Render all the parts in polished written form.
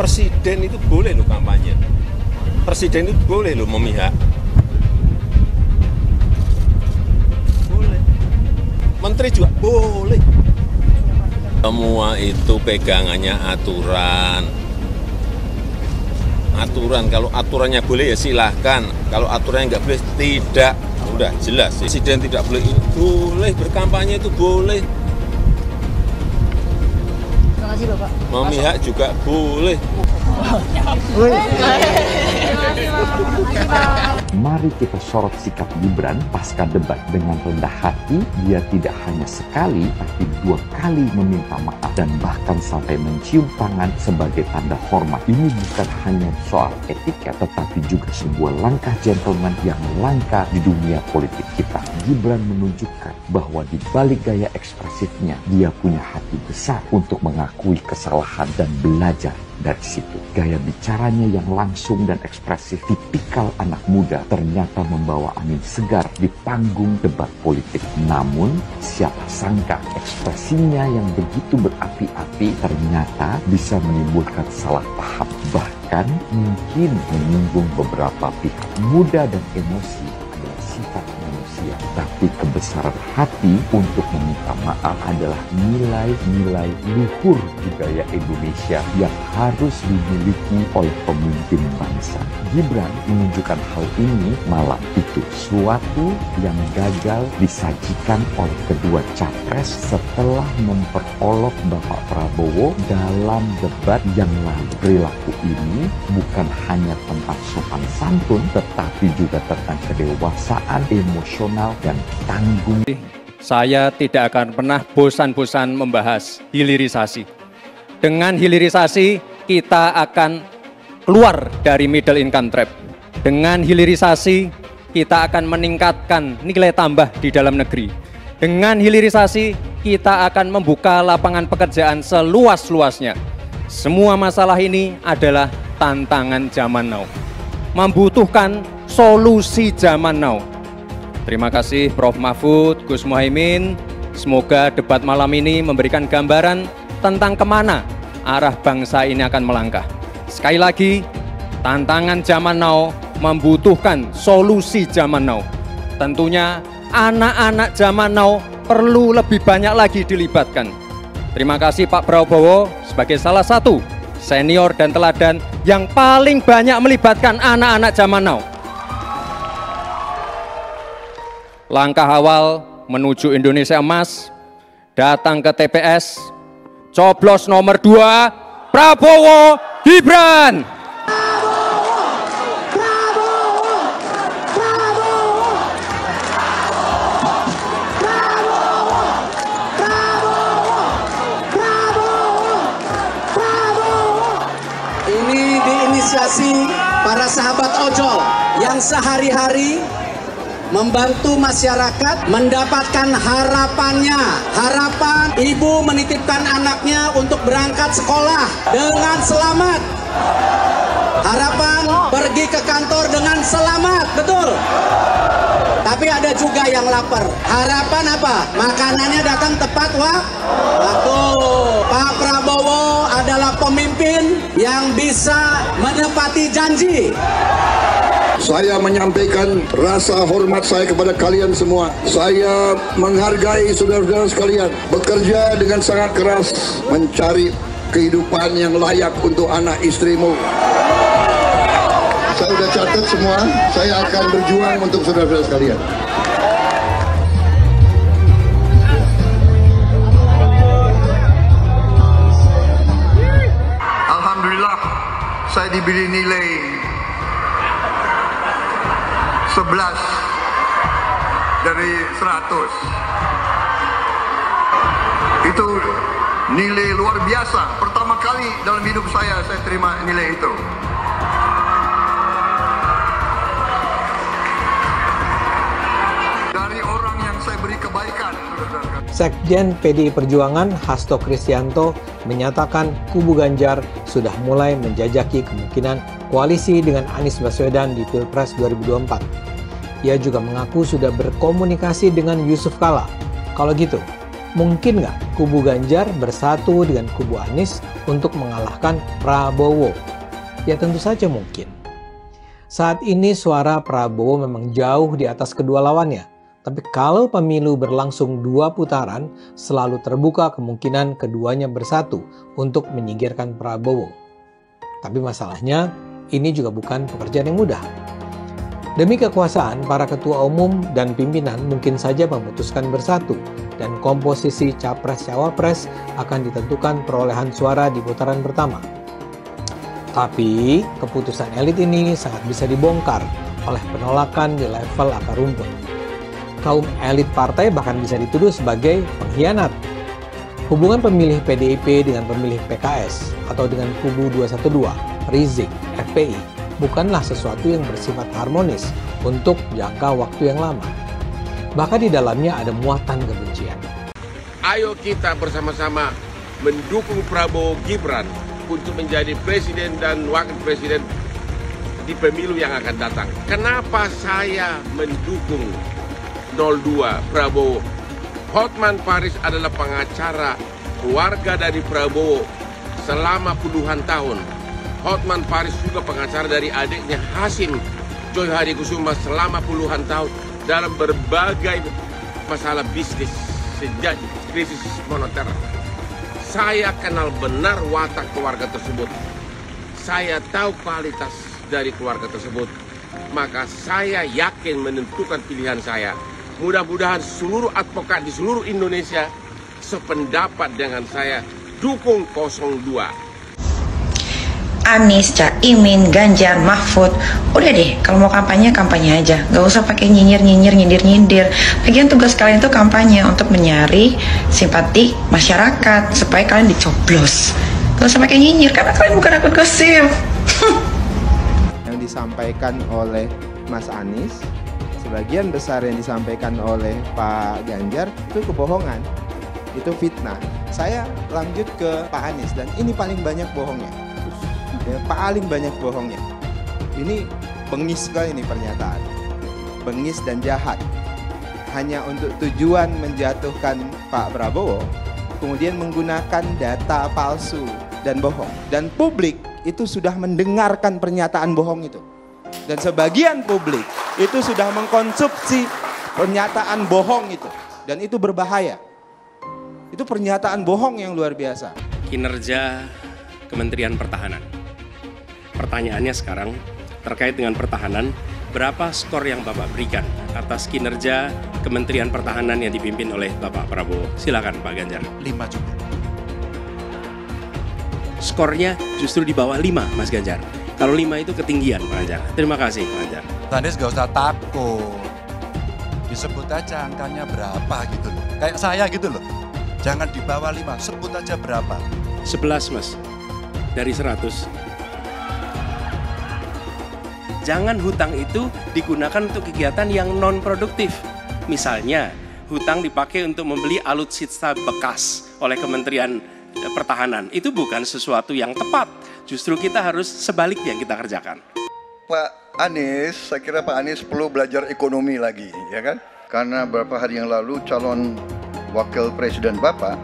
Presiden itu boleh loh kampanye. Presiden itu boleh loh memihak. Boleh. Menteri juga boleh. Semua itu pegangannya aturan. Aturan, kalau aturannya boleh ya silahkan. Kalau aturannya nggak boleh, tidak. Udah jelas. Presiden tidak boleh, boleh berkampanye itu boleh. Terima kasih Bapak. Memihak juga boleh. Mari kita sorot sikap Gibran pasca debat dengan rendah hati. Dia tidak hanya sekali, tapi 2 kali meminta maaf dan bahkan sampai mencium tangan sebagai tanda hormat. Ini bukan hanya soal etika, tetapi juga sebuah langkah gentleman yang langka di dunia politik kita. Gibran menunjukkan bahwa di balik gaya ekspresifnya, dia punya hati besar untuk mengakui kesalahan dan belajar dari situ. Gaya bicaranya yang langsung dan ekspresif tipikal anak muda ternyata membawa angin segar di panggung debat politik. Namun, siapa sangka ekspresinya yang begitu berapi-api ternyata bisa menimbulkan salah paham. Bahkan mungkin menyinggung beberapa pihak. Muda dan emosi adalah sifat manusia, tapi kebesaran hati untuk meminta maaf adalah nilai-nilai luhur budaya Indonesia yang harus dimiliki oleh pemimpin bangsa. Gibran menunjukkan hal ini, malah itu suatu yang gagal disajikan oleh kedua capres setelah memperolok Bapak Prabowo dalam debat yang lalu. Perilaku ini bukan hanya tentang sopan santun, tetapi juga tentang kedewasaan emosional dan tanggung. Saya tidak akan pernah bosan-bosan membahas hilirisasi. Dengan hilirisasi, kita akan keluar dari middle income trap. Dengan hilirisasi, kita akan meningkatkan nilai tambah di dalam negeri. Dengan hilirisasi, kita akan membuka lapangan pekerjaan seluas-luasnya. Semua masalah ini adalah tantangan zaman now. Membutuhkan solusi zaman now. Terima kasih Prof. Mahfud, Gus Muhaimin. Semoga debat malam ini memberikan gambaran tentang kemana arah bangsa ini akan melangkah. Sekali lagi, tantangan zaman now membutuhkan solusi zaman now. Tentunya anak-anak zaman now perlu lebih banyak lagi dilibatkan. Terima kasih Pak Prabowo sebagai salah satu senior dan teladan yang paling banyak melibatkan anak-anak zaman now. Langkah awal menuju Indonesia Emas, datang ke TPS, coblos nomor 2, Prabowo Gibran. Ini diinisiasi para sahabat ojol yang sehari-hari membantu masyarakat mendapatkan harapannya. Harapan ibu menitipkan anaknya untuk berangkat sekolah dengan selamat. Harapan pergi ke kantor dengan selamat, betul. Tapi ada juga yang lapar. Harapan apa? Makanannya datang tepat waktu. Pak Prabowo adalah pemimpin yang bisa menepati janji. Saya menyampaikan rasa hormat saya kepada kalian semua. Saya menghargai saudara-saudara sekalian. Bekerja dengan sangat keras mencari kehidupan yang layak untuk anak istrimu. Saya sudah catat semua. Saya akan berjuang untuk saudara-saudara sekalian. Alhamdulillah, saya diberi nilai 11 dari 100. Itu nilai luar biasa. Pertama kali dalam hidup saya terima nilai itu. Dari orang yang saya beri kebaikan. Sekjen PDI Perjuangan Hasto Kristianto menyatakan kubu Ganjar sudah mulai menjajaki kemungkinan koalisi dengan Anies Baswedan di Pilpres 2024. Ia juga mengaku sudah berkomunikasi dengan Yusuf Kala. Kalau gitu, Mungkin nggak kubu Ganjar bersatu dengan kubu Anies untuk mengalahkan Prabowo? Ya tentu saja mungkin. Saat ini suara Prabowo memang jauh di atas kedua lawannya. Tapi kalau pemilu berlangsung 2 putaran, selalu terbuka kemungkinan keduanya bersatu untuk menyingkirkan Prabowo. Tapi masalahnya, ini juga bukan pekerjaan yang mudah. Demi kekuasaan, para ketua umum dan pimpinan mungkin saja memutuskan bersatu, dan komposisi capres-cawapres akan ditentukan perolehan suara di putaran pertama. Tapi, keputusan elit ini sangat bisa dibongkar oleh penolakan di level akar rumput. Kaum elit partai bahkan bisa dituduh sebagai pengkhianat. Hubungan pemilih PDIP dengan pemilih PKS atau dengan kubu 212, Rizik, FPI, bukanlah sesuatu yang bersifat harmonis untuk jangka waktu yang lama. Bahkan di dalamnya ada muatan kebencian. Ayo kita bersama-sama mendukung Prabowo Gibran untuk menjadi presiden dan wakil presiden di pemilu yang akan datang. Kenapa saya mendukung 02 Prabowo? Hotman Paris adalah pengacara keluarga dari Prabowo selama puluhan tahun. Hotman Paris juga pengacara dari adiknya Hasim Joy Hadikusuma selama puluhan tahun dalam berbagai masalah bisnis sejak krisis moneter. Saya kenal benar watak keluarga tersebut. Saya tahu kualitas dari keluarga tersebut. Maka saya yakin menentukan pilihan saya. Mudah-mudahan seluruh advokat di seluruh Indonesia sependapat dengan saya, dukung 02. Anies, Caimin, Ganjar, Mahfud, udah deh, kalau mau kampanye, kampanye aja. Gak usah pakai nyindir. Bagian tugas kalian itu kampanye untuk menyaring simpati masyarakat supaya kalian dicoblos. Gak usah pakai nyinyir, karena kalian bukan akun gosip. Yang disampaikan oleh Mas Anies, sebagian besar yang disampaikan oleh Pak Ganjar itu kebohongan, itu fitnah. Saya lanjut ke Pak Anies, dan ini paling banyak bohongnya, ya, paling banyak bohongnya. Ini bengis sekali ini pernyataan, bengis dan jahat, hanya untuk tujuan menjatuhkan Pak Prabowo, kemudian menggunakan data palsu dan bohong. Dan publik itu sudah mendengarkan pernyataan bohong itu. Dan sebagian publik itu sudah mengkonsumsi pernyataan bohong itu. Dan itu berbahaya. Itu pernyataan bohong yang luar biasa. Kinerja Kementerian Pertahanan. Pertanyaannya sekarang terkait dengan pertahanan, berapa skor yang Bapak berikan atas kinerja Kementerian Pertahanan yang dipimpin oleh Bapak Prabowo? Silakan Pak Ganjar. 5 juga. Skornya justru di bawah 5, Mas Ganjar. Kalau 5 itu ketinggian, Pak Ganjar. Terima kasih, Pak Ganjar. Anies gak usah takut. Disebut aja angkanya berapa gitu loh. Kayak saya gitu loh. Jangan di bawah 5, sebut aja berapa. 11, Mas. Dari 100. Jangan hutang itu digunakan untuk kegiatan yang non-produktif. Misalnya, hutang dipakai untuk membeli alutsista bekas oleh Kementerian Pertahanan. Itu bukan sesuatu yang tepat. Justru kita harus sebaliknya kita kerjakan. Pak Anies, saya kira Pak Anies perlu belajar ekonomi lagi, ya kan? Karena beberapa hari yang lalu calon wakil presiden Bapak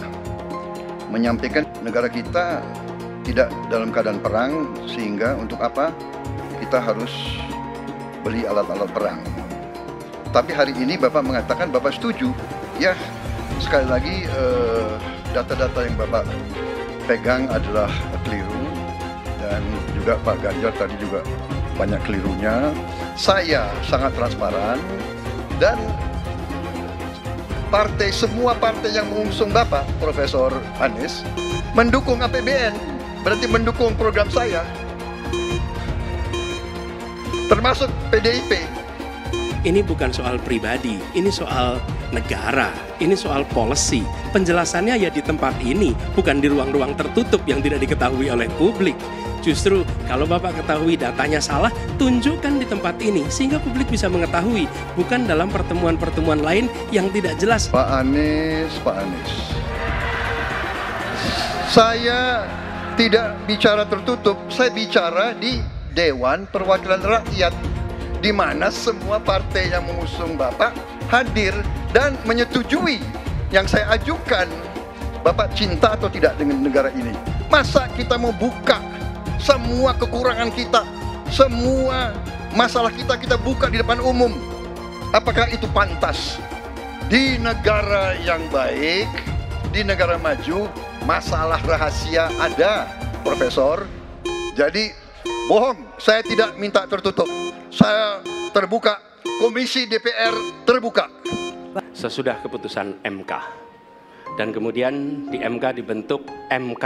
menyampaikan negara kita tidak dalam keadaan perang, sehingga untuk apa kita harus beli alat-alat perang. Tapi hari ini Bapak mengatakan Bapak setuju. Ya, sekali lagi data-data yang Bapak pegang adalah keliru. Dan juga Pak Ganjar tadi juga banyak kelirunya. Saya sangat transparan dan semua partai yang mengusung Bapak, Profesor Anies, mendukung APBN, berarti mendukung program saya. Termasuk PDIP. Ini bukan soal pribadi, ini soal negara, ini soal policy. Penjelasannya ya di tempat ini, bukan di ruang-ruang tertutup yang tidak diketahui oleh publik. Justru kalau Bapak ketahui datanya salah, tunjukkan di tempat ini sehingga publik bisa mengetahui, bukan dalam pertemuan-pertemuan lain yang tidak jelas. Pak Anies. Saya tidak bicara tertutup, saya bicara di Dewan Perwakilan Rakyat, di mana semua partai yang mengusung Bapak hadir dan menyetujui yang saya ajukan, Bapak cinta atau tidak dengan negara ini? Masa kita mau buka semua kekurangan kita, semua masalah kita buka di depan umum? Apakah itu pantas? Di negara yang baik, di negara maju, masalah rahasia ada, Profesor. Jadi bohong, saya tidak minta tertutup. Saya terbuka, Komisi DPR terbuka. Sesudah keputusan MK, dan kemudian di MK dibentuk MK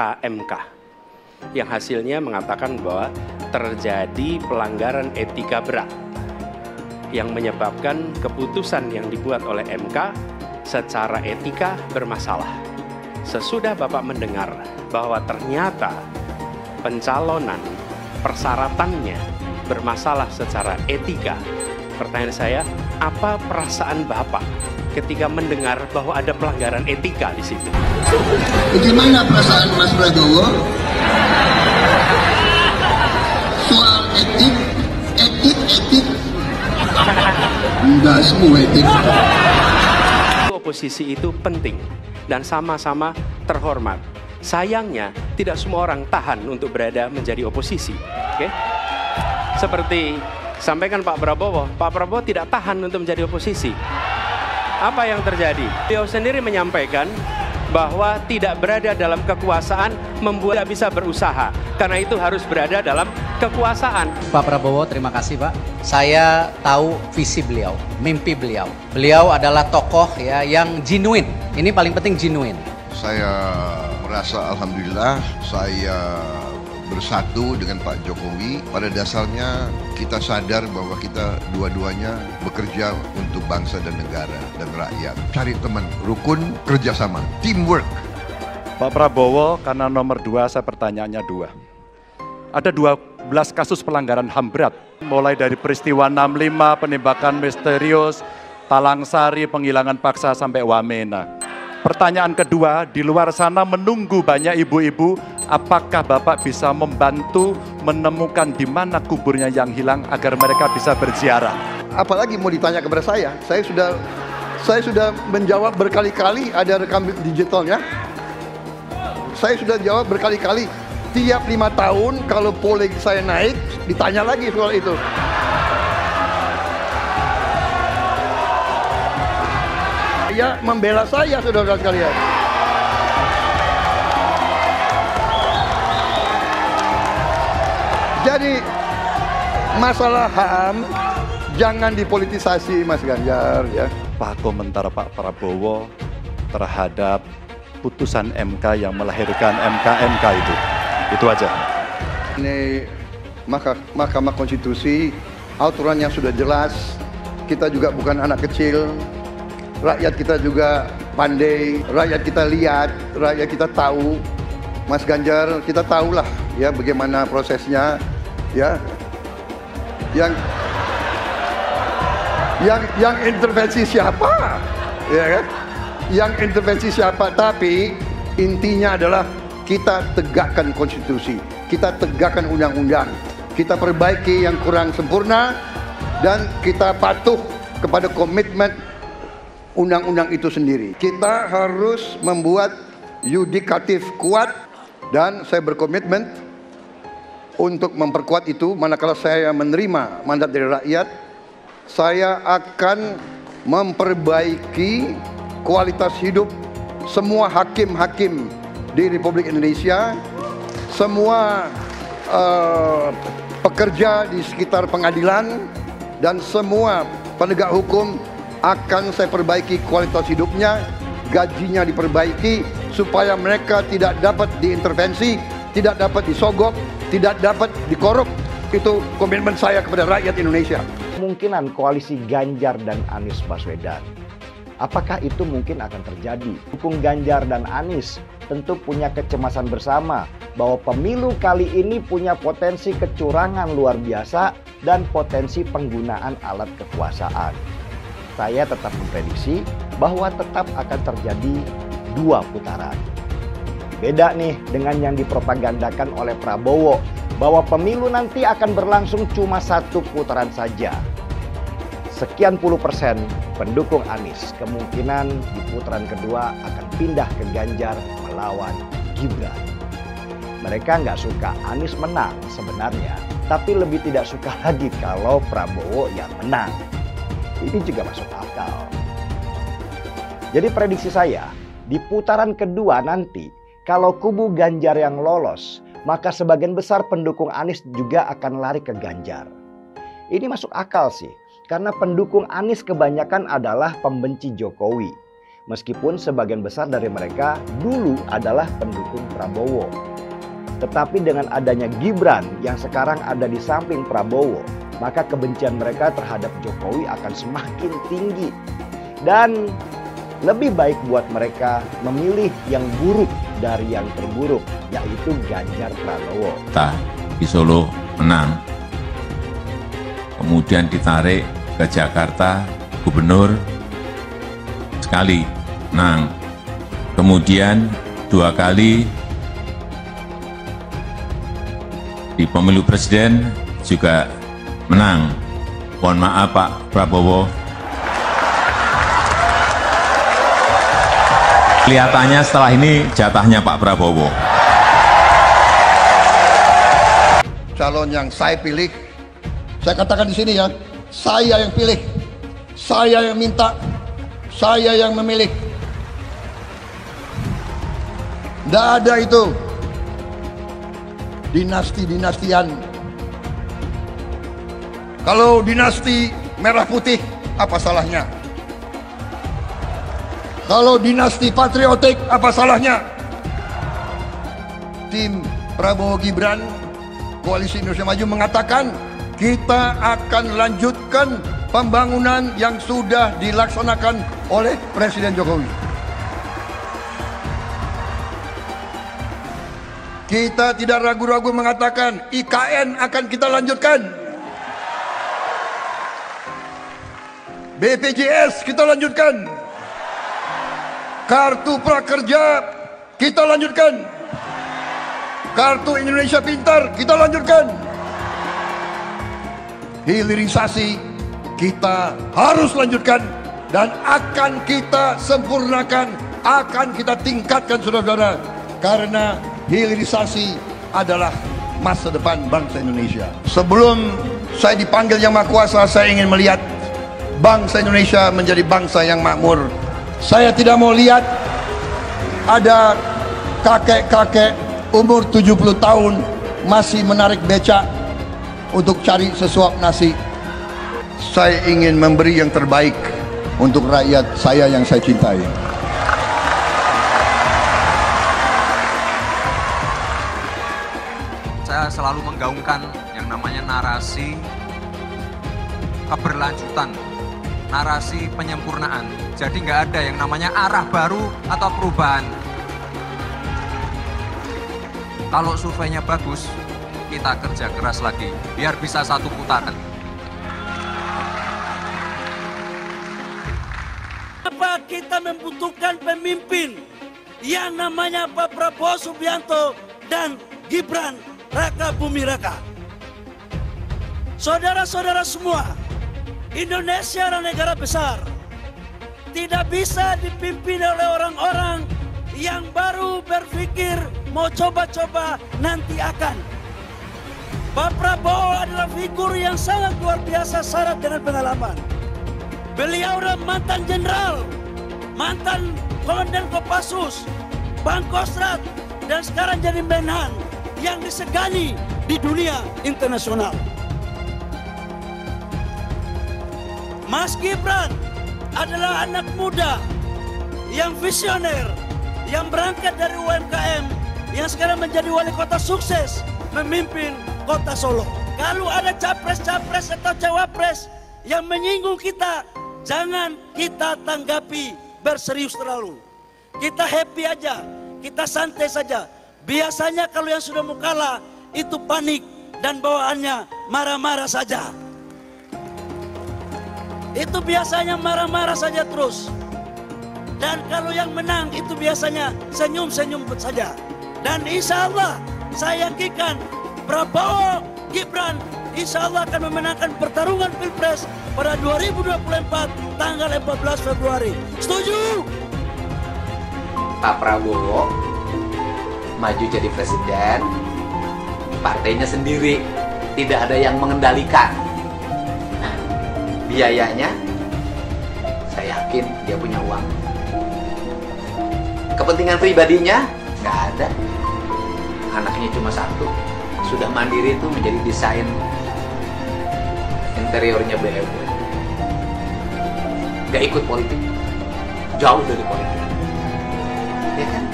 yang hasilnya mengatakan bahwa terjadi pelanggaran etika berat yang menyebabkan keputusan yang dibuat oleh MK secara etika bermasalah. Sesudah Bapak mendengar bahwa ternyata pencalonan persyaratannya bermasalah secara etika, pertanyaan saya, apa perasaan Bapak ketika mendengar bahwa ada pelanggaran etika di situ? Bagaimana perasaan Mas Prabowo? Soal etik. Enggak semua etik. Oposisi itu penting dan sama-sama terhormat. Sayangnya tidak semua orang tahan untuk berada menjadi oposisi. Oke? Seperti sampaikan Pak Prabowo tidak tahan untuk menjadi oposisi. Apa yang terjadi? Beliau sendiri menyampaikan bahwa tidak berada dalam kekuasaan membuat tidak bisa berusaha. Karena itu harus berada dalam kekuasaan. Pak Prabowo, terima kasih Pak. Saya tahu visi beliau, mimpi beliau. Beliau adalah tokoh ya yang genuine. Ini paling penting genuine. Saya merasa alhamdulillah saya bersatu dengan Pak Jokowi. Pada dasarnya kita sadar bahwa kita dua-duanya bekerja untuk bangsa dan negara dan rakyat. Cari teman, rukun, kerjasama, teamwork. Pak Prabowo, karena nomor 2 saya pertanyaannya 2. Ada 12 kasus pelanggaran HAM berat, mulai dari peristiwa 65, penembakan misterius, Talang Sari, penghilangan paksa sampai Wamena. Pertanyaan kedua, di luar sana menunggu banyak ibu-ibu, apakah Bapak bisa membantu menemukan di mana kuburnya yang hilang agar mereka bisa berziarah? Apalagi mau ditanya kepada saya sudah menjawab berkali-kali, ada rekam digitalnya. Saya sudah jawab berkali-kali, tiap 5 tahun kalau polling saya naik, ditanya lagi soal itu. Ya, membela saya, saudara sekalian. Jadi masalah HAM jangan dipolitisasi, Mas Ganjar ya. Apa komentar Pak Prabowo terhadap putusan MK yang melahirkan MK itu? Itu aja. Ini Mahkamah Konstitusi, aturannya sudah jelas. Kita juga bukan anak kecil. Rakyat kita juga pandai, rakyat kita lihat, rakyat kita tahu. Mas Ganjar, kita tahulah ya bagaimana prosesnya ya. Yang intervensi siapa? Ya kan? Yang intervensi siapa? Tapi intinya adalah kita tegakkan konstitusi, kita tegakkan undang-undang, kita perbaiki yang kurang sempurna, dan kita patuh kepada komitmen undang-undang itu sendiri. Kita harus membuat yudikatif kuat, dan saya berkomitmen untuk memperkuat itu. Manakala saya menerima mandat dari rakyat, saya akan memperbaiki kualitas hidup semua hakim-hakim di Republik Indonesia, semua pekerja di sekitar pengadilan, dan semua penegak hukum akan saya perbaiki kualitas hidupnya, gajinya diperbaiki, supaya mereka tidak dapat diintervensi, tidak dapat disogok, tidak dapat dikorup. Itu komitmen saya kepada rakyat Indonesia. Kemungkinan koalisi Ganjar dan Anies Baswedan, apakah itu mungkin akan terjadi? Dukung Ganjar dan Anies tentu punya kecemasan bersama bahwa pemilu kali ini punya potensi kecurangan luar biasa dan potensi penggunaan alat kekuasaan. Saya tetap memprediksi bahwa tetap akan terjadi 2 putaran. Beda nih dengan yang dipropagandakan oleh Prabowo, bahwa pemilu nanti akan berlangsung cuma 1 putaran saja. Sekian puluh persen pendukung Anies kemungkinan di putaran kedua akan pindah ke Ganjar melawan Gibran. Mereka nggak suka Anies menang sebenarnya, tapi lebih tidak suka lagi kalau Prabowo yang menang. Ini juga masuk akal. Jadi prediksi saya, di putaran kedua nanti, kalau kubu Ganjar yang lolos, maka sebagian besar pendukung Anies juga akan lari ke Ganjar. Ini masuk akal sih, karena pendukung Anies kebanyakan adalah pembenci Jokowi. Meskipun sebagian besar dari mereka dulu adalah pendukung Prabowo. Tetapi dengan adanya Gibran yang sekarang ada di samping Prabowo, maka kebencian mereka terhadap Jokowi akan semakin tinggi. Dan lebih baik buat mereka memilih yang buruk dari yang terburuk, yaitu Ganjar Pranowo. Kita di Solo menang, kemudian ditarik ke Jakarta, gubernur sekali menang, kemudian 2 kali di pemilu presiden juga menang. Mohon maaf Pak Prabowo, kelihatannya setelah ini jatahnya Pak Prabowo. Calon yang saya pilih, saya katakan di sini ya, saya yang pilih, saya yang minta, saya yang memilih. Tidak ada itu dinasti-dinastian. Kalau dinasti merah putih, apa salahnya? Kalau dinasti patriotik, apa salahnya? Tim Prabowo Gibran, Koalisi Indonesia Maju mengatakan, kita akan lanjutkan pembangunan yang sudah dilaksanakan oleh Presiden Jokowi. Kita tidak ragu-ragu mengatakan IKN akan kita lanjutkan. BPJS kita lanjutkan. Kartu Prakerja kita lanjutkan. Kartu Indonesia Pintar kita lanjutkan. Hilirisasi kita harus lanjutkan dan akan kita sempurnakan, akan kita tingkatkan saudara-saudara. Karena hilirisasi adalah masa depan bangsa Indonesia. Sebelum saya dipanggil Yang Maha Kuasa, saya ingin melihat bangsa Indonesia menjadi bangsa yang makmur. Saya tidak mau lihat ada kakek-kakek umur 70 tahun masih menarik becak untuk cari sesuap nasi. Saya ingin memberi yang terbaik untuk rakyat saya yang saya cintai. Saya selalu menggaungkan yang namanya narasi keberlanjutan, narasi penyempurnaan. Jadi nggak ada yang namanya arah baru atau perubahan. Kalau surveinya bagus, kita kerja keras lagi, biar bisa 1 putaran. Apa kita membutuhkan pemimpin yang namanya Pak Prabowo Subianto dan Gibran Raka Bumi Raka. Saudara-saudara semua, Indonesia adalah negara besar. Tidak bisa dipimpin oleh orang-orang yang baru berpikir mau coba-coba nanti akan. Pak Prabowo adalah figur yang sangat luar biasa syarat dengan pengalaman. Beliau adalah mantan jenderal, mantan komandan Kopassus, Pangkostrat, dan sekarang jadi Menhan yang disegani di dunia internasional. Mas Gibran adalah anak muda yang visioner, yang berangkat dari UMKM, yang sekarang menjadi wali kota sukses memimpin kota Solo. Kalau ada capres-capres atau cawapres yang menyinggung kita, jangan kita tanggapi berserius terlalu. Kita happy aja, kita santai saja. Biasanya kalau yang sudah mau kalah itu panik dan bawaannya marah-marah saja. Itu biasanya marah-marah saja terus. Dan kalau yang menang itu biasanya senyum-senyum saja. Dan insya Allah saya yakinkan Prabowo Gibran insya Allah akan memenangkan pertarungan Pilpres pada 2024 tanggal 14 Februari. Setuju? Pak Prabowo maju jadi presiden, partainya sendiri, tidak ada yang mengendalikan. Nah, biayanya, saya yakin dia punya uang. Kepentingan pribadinya nggak ada. Anaknya cuma satu, sudah mandiri itu menjadi desain interiornya BMW. Nggak ikut politik, jauh dari politik. Ya kan?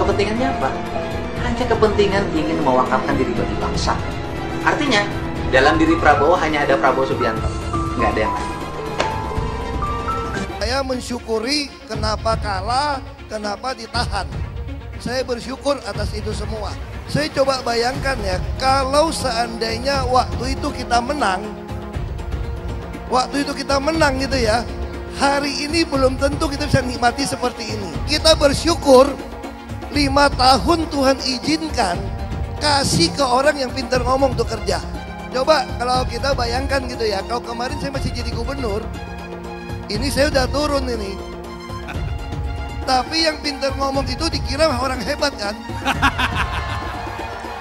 Kepentingannya apa? Hanya kepentingan ingin mewakafkan diri bagi bangsa. Artinya, dalam diri Prabowo hanya ada Prabowo Subianto, nggak ada yang lain. Saya mensyukuri kenapa kalah, kenapa ditahan. Saya bersyukur atas itu semua. Saya coba bayangkan ya, kalau seandainya waktu itu kita menang gitu ya, hari ini belum tentu kita bisa nikmati seperti ini. Kita bersyukur 5 tahun Tuhan izinkan kasih ke orang yang pintar ngomong untuk kerja. Coba kalau kita bayangkan gitu ya, kalau kemarin saya masih jadi gubernur, ini saya udah turun ini. Tapi yang pintar ngomong itu dikira orang hebat kan?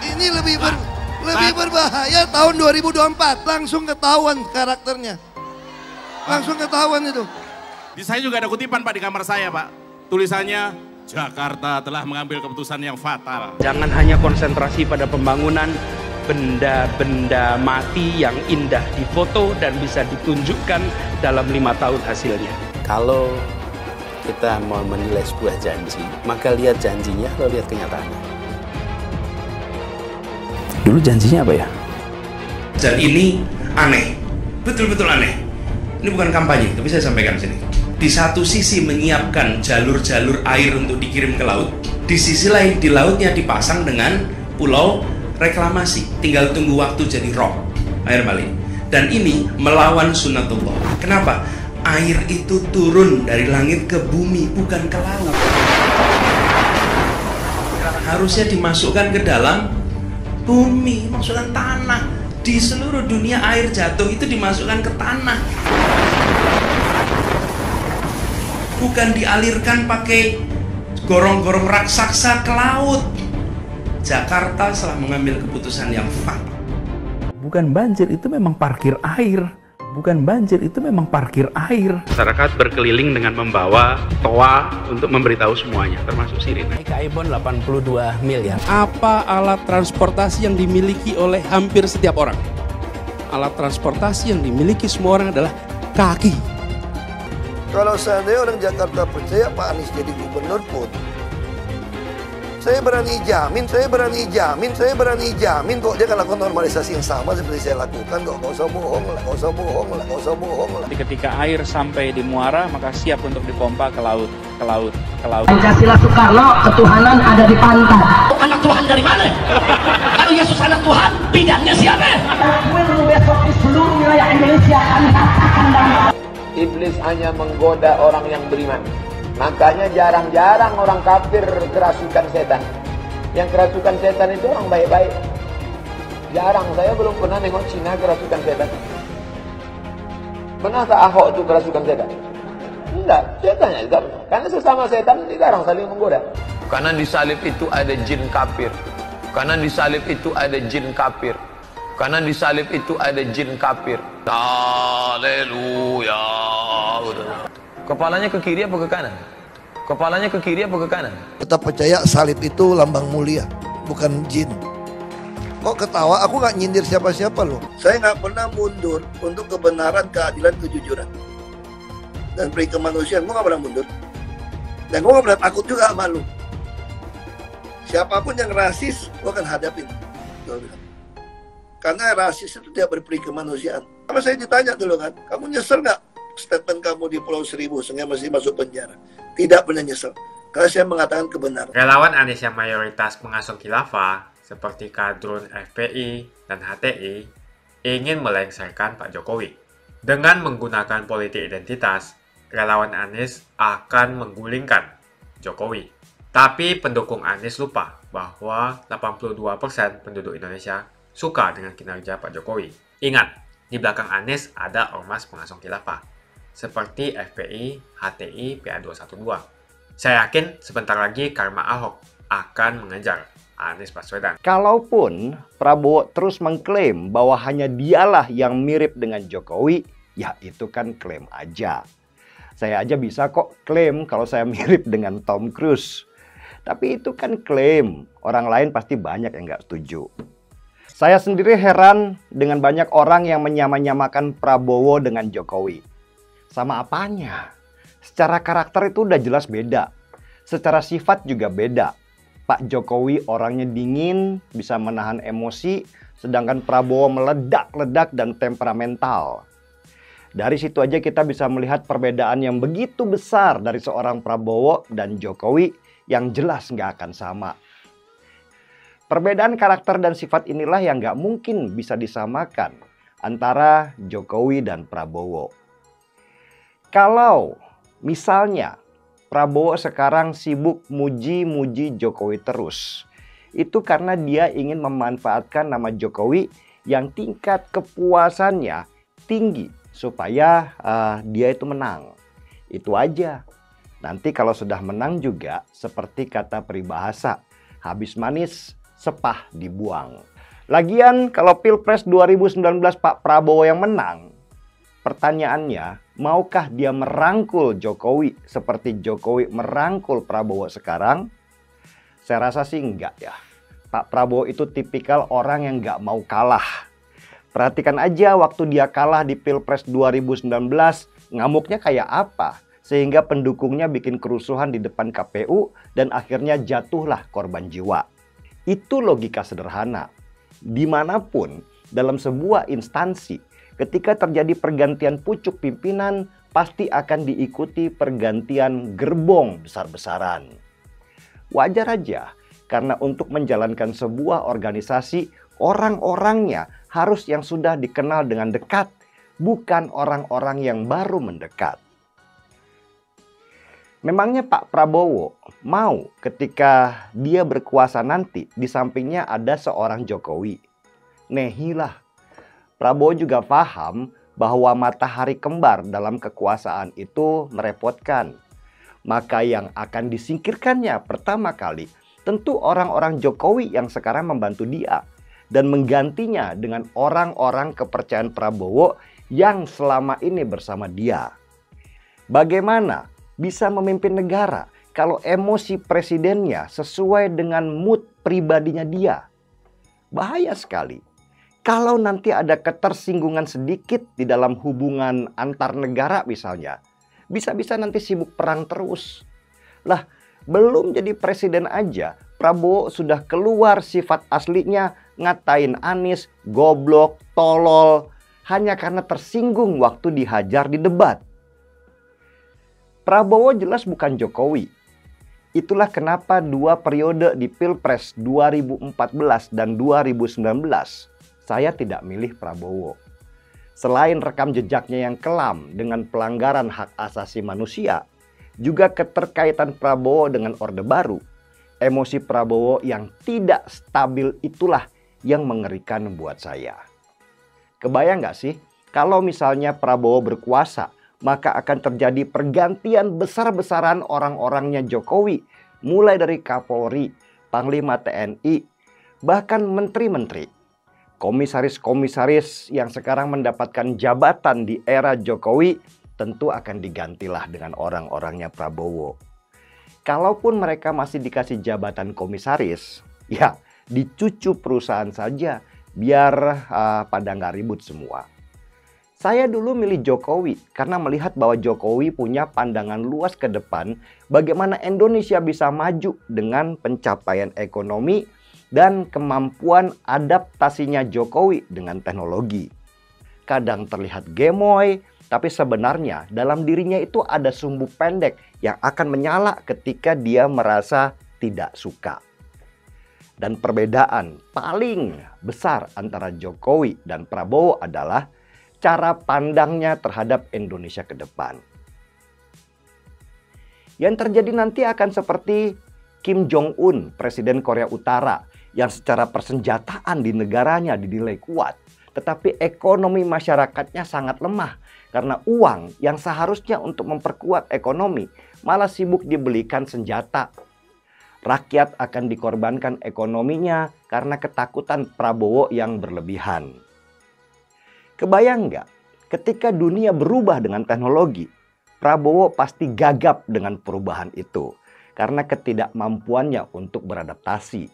Ini lebih berbahaya tahun 2024, langsung ketahuan karakternya. Langsung ketahuan itu. Di saya juga ada kutipan Pak di kamar saya Pak. Tulisannya, Jakarta telah mengambil keputusan yang fatal. Jangan hanya konsentrasi pada pembangunan benda-benda mati yang indah difoto dan bisa ditunjukkan dalam 5 tahun hasilnya. Kalau kita mau menilai sebuah janji, maka lihat janjinya, lalu lihat kenyataannya. Dulu janjinya apa ya? Dan ini aneh, betul-betul aneh. Ini bukan kampanye, tapi saya sampaikan sini. Di satu sisi menyiapkan jalur-jalur air untuk dikirim ke laut, di sisi lain di lautnya dipasang dengan pulau reklamasi, tinggal tunggu waktu jadi rob, air balik. Dan ini melawan sunnatullah. Kenapa? Air itu turun dari langit ke bumi, bukan ke laut. Harusnya dimasukkan ke dalam bumi, masukkan tanah. Di seluruh dunia air jatuh itu dimasukkan ke tanah. Bukan dialirkan pakai gorong-gorong raksasa ke laut. Jakarta telah mengambil keputusan yang fatal. Bukan banjir, itu memang parkir air. Bukan banjir, itu memang parkir air. Masyarakat berkeliling dengan membawa toa untuk memberitahu semuanya, termasuk sirine. KAIBON 82 miliar. Apa alat transportasi yang dimiliki oleh hampir setiap orang? Alat transportasi yang dimiliki semua orang adalah kaki. Kalau seandainya orang Jakarta percaya Pak Anies jadi gubernur pun, saya berani jamin kok dia akan lakukan normalisasi yang sama seperti saya lakukan kok. Gak usah bohong lah. Ketika air sampai di muara, maka siap untuk dipompa ke laut. Pancasila Soekarno, ketuhanan ada di pantai. Anak Tuhan dari mana? Kalau Yesus anak Tuhan, bidangnya siapa? Besok di seluruh wilayah Indonesia akan katakan dan Iblis hanya menggoda orang yang beriman. Makanya jarang-jarang orang kafir kerasukan setan. Yang kerasukan setan itu orang baik-baik. Jarang, saya belum pernah nengok Cina kerasukan setan. Pernahkah Ahok itu kerasukan setan? Enggak, setannya juga. Karena sesama setan jarang saling menggoda. Karena di salib itu ada jin kafir. Karena di salib itu ada jin kafir. Karena di salib itu ada jin kafir. Haleluya. Kepalanya ke kiri apa ke kanan? Kepalanya ke kiri apa ke kanan? Tetap percaya salib itu lambang mulia, bukan jin. Kok ketawa? Aku nggak nyindir siapa-siapa loh. Saya nggak pernah mundur untuk kebenaran, keadilan, kejujuran. Dan peri kemanusiaan, gue nggak pernah mundur. Dan gue nggak pernah takut juga sama lu. Siapapun yang rasis, gue akan hadapin. Gue bilang. Karena rasis itu tidak berperi kemanusiaan. Sama saya ditanya dulu kan, kamu nyesel nggak statement kamu di Pulau Seribu sehingga masih masuk penjara? Tidak pernah nyesel, karena saya mengatakan kebenaran. Relawan Anies yang mayoritas pengasuh khilafah, seperti kadrun FPI dan HTI, ingin melengsarkan Pak Jokowi. Dengan menggunakan politik identitas, relawan Anies akan menggulingkan Jokowi. Tapi pendukung Anies lupa bahwa 82% penduduk Indonesia suka dengan kinerja Pak Jokowi. Ingat, di belakang Anies ada ormas pengasuh khilafah, seperti FPI, HTI, PA212. Saya yakin sebentar lagi karma Ahok akan mengejar Anies Baswedan. Kalaupun Prabowo terus mengklaim bahwa hanya dialah yang mirip dengan Jokowi, ya itu kan klaim aja. Saya aja bisa kok klaim kalau saya mirip dengan Tom Cruise. Tapi itu kan klaim, orang lain pasti banyak yang nggak setuju. Saya sendiri heran dengan banyak orang yang menyamakan Prabowo dengan Jokowi. Sama apanya? Secara karakter itu udah jelas beda. Secara sifat juga beda. Pak Jokowi orangnya dingin, bisa menahan emosi, sedangkan Prabowo meledak-ledak dan temperamental. Dari situ aja kita bisa melihat perbedaan yang begitu besar dari seorang Prabowo dan Jokowi yang jelas nggak akan sama. Perbedaan karakter dan sifat inilah yang nggak mungkin bisa disamakan antara Jokowi dan Prabowo. Kalau misalnya Prabowo sekarang sibuk muji-muji Jokowi terus, itu karena dia ingin memanfaatkan nama Jokowi yang tingkat kepuasannya tinggi supaya dia itu menang. Itu aja. Nanti kalau sudah menang juga seperti kata peribahasa, habis manis sepah dibuang. Lagian kalau Pilpres 2019 Pak Prabowo yang menang, pertanyaannya, maukah dia merangkul Jokowi seperti Jokowi merangkul Prabowo sekarang? Saya rasa sih enggak ya. Pak Prabowo itu tipikal orang yang enggak mau kalah. Perhatikan aja waktu dia kalah di Pilpres 2019, ngamuknya kayak apa? Sehingga pendukungnya bikin kerusuhan di depan KPU dan akhirnya jatuhlah korban jiwa. Itu logika sederhana. Dimanapun dalam sebuah instansi, ketika terjadi pergantian pucuk pimpinan, pasti akan diikuti pergantian gerbong besar-besaran. Wajar aja, karena untuk menjalankan sebuah organisasi, orang-orangnya harus yang sudah dikenal dengan dekat, bukan orang-orang yang baru mendekat. Memangnya Pak Prabowo mau ketika dia berkuasa nanti di sampingnya ada seorang Jokowi? Nehilah. Prabowo juga paham bahwa matahari kembar dalam kekuasaan itu merepotkan. Maka yang akan disingkirkannya pertama kali tentu orang-orang Jokowi yang sekarang membantu dia. Dan menggantinya dengan orang-orang kepercayaan Prabowo yang selama ini bersama dia. Bagaimana bisa memimpin negara kalau emosi presidennya sesuai dengan mood pribadinya dia? Bahaya sekali. Kalau nanti ada ketersinggungan sedikit di dalam hubungan antar negara misalnya, bisa-bisa nanti sibuk perang terus. Lah, belum jadi presiden aja, Prabowo sudah keluar sifat aslinya ngatain Anies, goblok, tolol, hanya karena tersinggung waktu dihajar di debat. Prabowo jelas bukan Jokowi. Itulah kenapa 2 periode di Pilpres 2014 dan 2019 saya tidak milih Prabowo. Selain rekam jejaknya yang kelam dengan pelanggaran hak asasi manusia, juga keterkaitan Prabowo dengan Orde Baru, emosi Prabowo yang tidak stabil itulah yang mengerikan buat saya. Kebayang nggak sih kalau misalnya Prabowo berkuasa, maka akan terjadi pergantian besar-besaran orang-orangnya Jokowi, mulai dari Kapolri, Panglima TNI, bahkan menteri-menteri. Komisaris-komisaris yang sekarang mendapatkan jabatan di era Jokowi tentu akan digantilah dengan orang-orangnya Prabowo. Kalaupun mereka masih dikasih jabatan komisaris, ya dicucu perusahaan saja biar pada nggak ribut semua. Saya dulu milih Jokowi karena melihat bahwa Jokowi punya pandangan luas ke depan bagaimana Indonesia bisa maju dengan pencapaian ekonomi dan kemampuan adaptasinya Jokowi dengan teknologi. Kadang terlihat gemoy, tapi sebenarnya dalam dirinya itu ada sumbu pendek yang akan menyala ketika dia merasa tidak suka. Dan perbedaan paling besar antara Jokowi dan Prabowo adalah cara pandangnya terhadap Indonesia ke depan. Yang terjadi nanti akan seperti Kim Jong-un, Presiden Korea Utara, yang secara persenjataan di negaranya dinilai kuat, tetapi ekonomi masyarakatnya sangat lemah karena uang yang seharusnya untuk memperkuat ekonomi malah sibuk dibelikan senjata. Rakyat akan dikorbankan ekonominya karena ketakutan Prabowo yang berlebihan. Kebayang nggak? Ketika dunia berubah dengan teknologi, Prabowo pasti gagap dengan perubahan itu karena ketidakmampuannya untuk beradaptasi.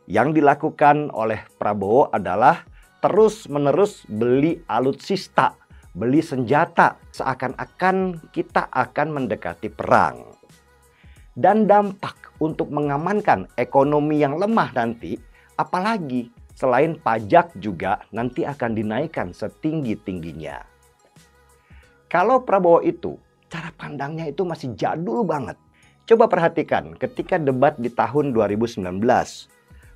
Yang dilakukan oleh Prabowo adalah terus-menerus beli alutsista, beli senjata, seakan-akan kita akan mendekati perang. Dan dampak untuk mengamankan ekonomi yang lemah nanti, apalagi selain pajak juga nanti akan dinaikkan setinggi-tingginya. Kalau Prabowo itu, cara pandangnya itu masih jadul banget. Coba perhatikan ketika debat di tahun 2019.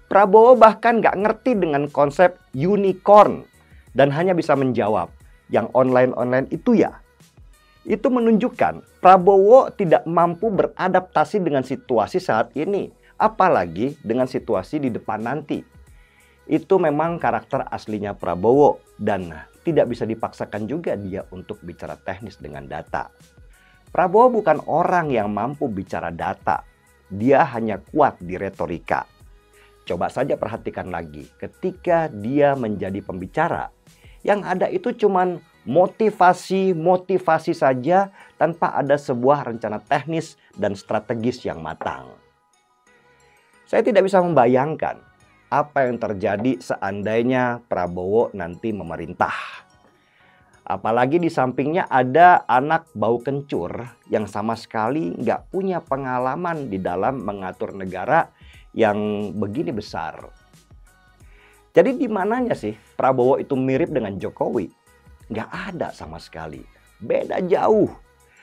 Prabowo bahkan nggak ngerti dengan konsep unicorn dan hanya bisa menjawab, yang online-online itu ya. Itu menunjukkan Prabowo tidak mampu beradaptasi dengan situasi saat ini, apalagi dengan situasi di depan nanti. Itu memang karakter aslinya Prabowo dan tidak bisa dipaksakan juga dia untuk bicara teknis dengan data. Prabowo bukan orang yang mampu bicara data, dia hanya kuat di retorika. Coba saja perhatikan lagi, ketika dia menjadi pembicara, yang ada itu cuman motivasi saja tanpa ada sebuah rencana teknis dan strategis yang matang. Saya tidak bisa membayangkan apa yang terjadi seandainya Prabowo nanti memerintah. Apalagi di sampingnya ada anak bau kencur yang sama sekali nggak punya pengalaman di dalam mengatur negara yang begini besar. Jadi di mananya sih Prabowo itu mirip dengan Jokowi? Nggak ada sama sekali. Beda jauh.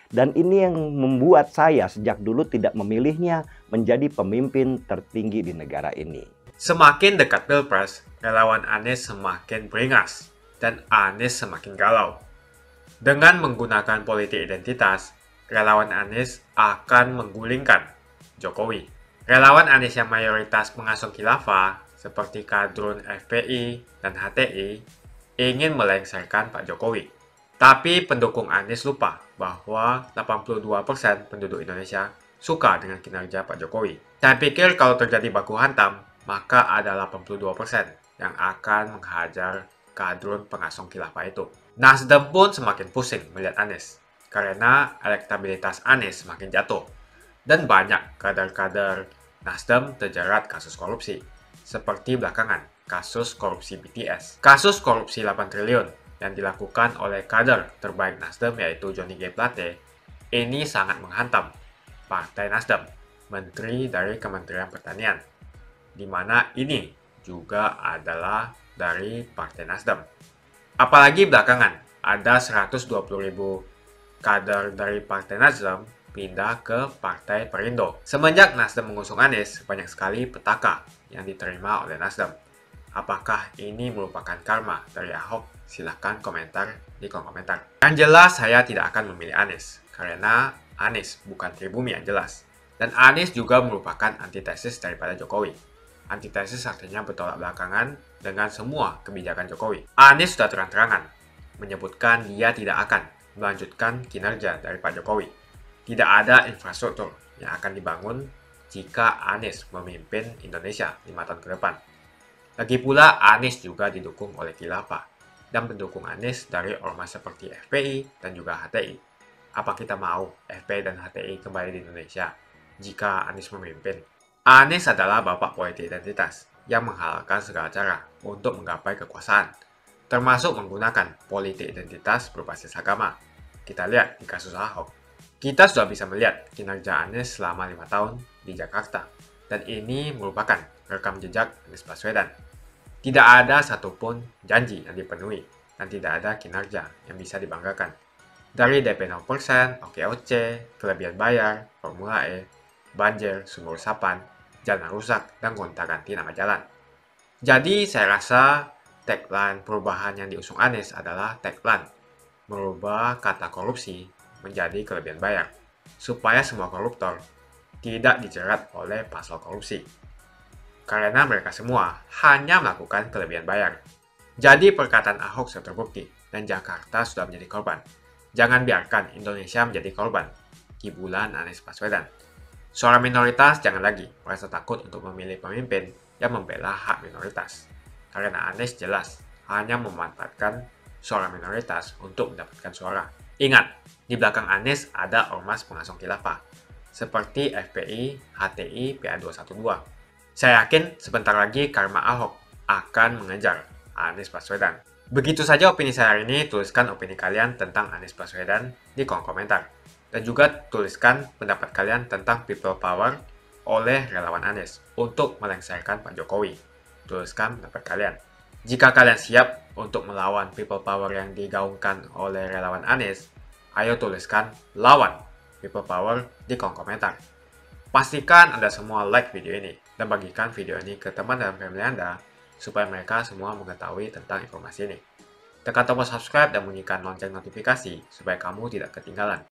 Dan ini yang membuat saya sejak dulu tidak memilihnya menjadi pemimpin tertinggi di negara ini. Semakin dekat Pilpres, relawan Anies semakin beringas dan Anies semakin galau. Dengan menggunakan politik identitas, relawan Anies akan menggulingkan Jokowi. Relawan Anies yang mayoritas mengasuh khilafah, seperti kadrun FPI dan HTI, ingin melengsarkan Pak Jokowi. Tapi pendukung Anies lupa bahwa 82% penduduk Indonesia suka dengan kinerja Pak Jokowi. Saya pikir kalau terjadi baku hantam, maka ada 82% yang akan menghajar kadrun pengasuh khilafah itu. Nasdem pun semakin pusing melihat Anies, karena elektabilitas Anies semakin jatuh. Dan banyak kader-kader Nasdem terjerat kasus korupsi, seperti belakangan kasus korupsi BTS. Kasus korupsi 8 triliun yang dilakukan oleh kader terbaik Nasdem yaitu Johnny G. Plate, ini sangat menghantam Partai Nasdem, menteri dari Kementerian Pertanian, di mana ini juga adalah dari Partai Nasdem. Apalagi belakangan ada 120.000 kader dari Partai Nasdem pindah ke Partai Perindo. Semenjak Nasdem mengusung Anies, banyak sekali petaka yang diterima oleh Nasdem. Apakah ini merupakan karma dari Ahok? Silahkan komentar di kolom komentar. Yang jelas saya tidak akan memilih Anies, karena Anies bukan pribumi yang jelas. Dan Anies juga merupakan antitesis daripada Jokowi. Antitesis artinya bertolak belakangan dengan semua kebijakan Jokowi. Anies sudah terang-terangan menyebutkan dia tidak akan melanjutkan kinerja dari Pak Jokowi. Tidak ada infrastruktur yang akan dibangun jika Anies memimpin Indonesia 5 tahun ke depan. Lagi pula Anies juga didukung oleh khilafah dan pendukung Anies dari ormas seperti FPI dan juga HTI. Apa kita mau FPI dan HTI kembali di Indonesia jika Anies memimpin? Anies adalah bapak politik identitas yang menghalalkan segala cara untuk menggapai kekuasaan, termasuk menggunakan politik identitas berbasis agama. Kita lihat di kasus Ahok. Kita sudah bisa melihat kinerja Anies selama 5 tahun di Jakarta, dan ini merupakan rekam jejak Anies Baswedan. Tidak ada satupun janji yang dipenuhi, dan tidak ada kinerja yang bisa dibanggakan. Dari DP 0%, OKOC, kelebihan bayar, Formula E, banjir, sumur resapan, jalan rusak, dan gonta-ganti nama jalan. Jadi saya rasa tagline perubahan yang diusung Anies adalah tagline merubah kata korupsi menjadi kelebihan bayar, supaya semua koruptor tidak dijerat oleh pasal korupsi. karena mereka semua hanya melakukan kelebihan bayar. Jadi perkataan Ahok sudah terbukti dan Jakarta sudah menjadi korban. Jangan biarkan Indonesia menjadi korban kibulan Anies Baswedan. Suara minoritas jangan lagi merasa takut untuk memilih pemimpin yang membela hak minoritas. Karena Anies jelas hanya memanfaatkan suara minoritas untuk mendapatkan suara. Ingat, di belakang Anies ada ormas pengasong khilafah seperti FPI, HTI, PA212. Saya yakin sebentar lagi karma Ahok akan mengejar Anies Baswedan. Begitu saja opini saya hari ini. Tuliskan opini kalian tentang Anies Baswedan di kolom komentar. Dan juga tuliskan pendapat kalian tentang people power oleh relawan Anies untuk melengsarkan Pak Jokowi. Tuliskan pendapat kalian. Jika kalian siap untuk melawan people power yang digaungkan oleh relawan Anies, ayo tuliskan lawan people power di kolom komentar. Pastikan Anda semua like video ini dan bagikan video ini ke teman dan family Anda supaya mereka semua mengetahui tentang informasi ini. Tekan tombol subscribe dan bunyikan lonceng notifikasi supaya kamu tidak ketinggalan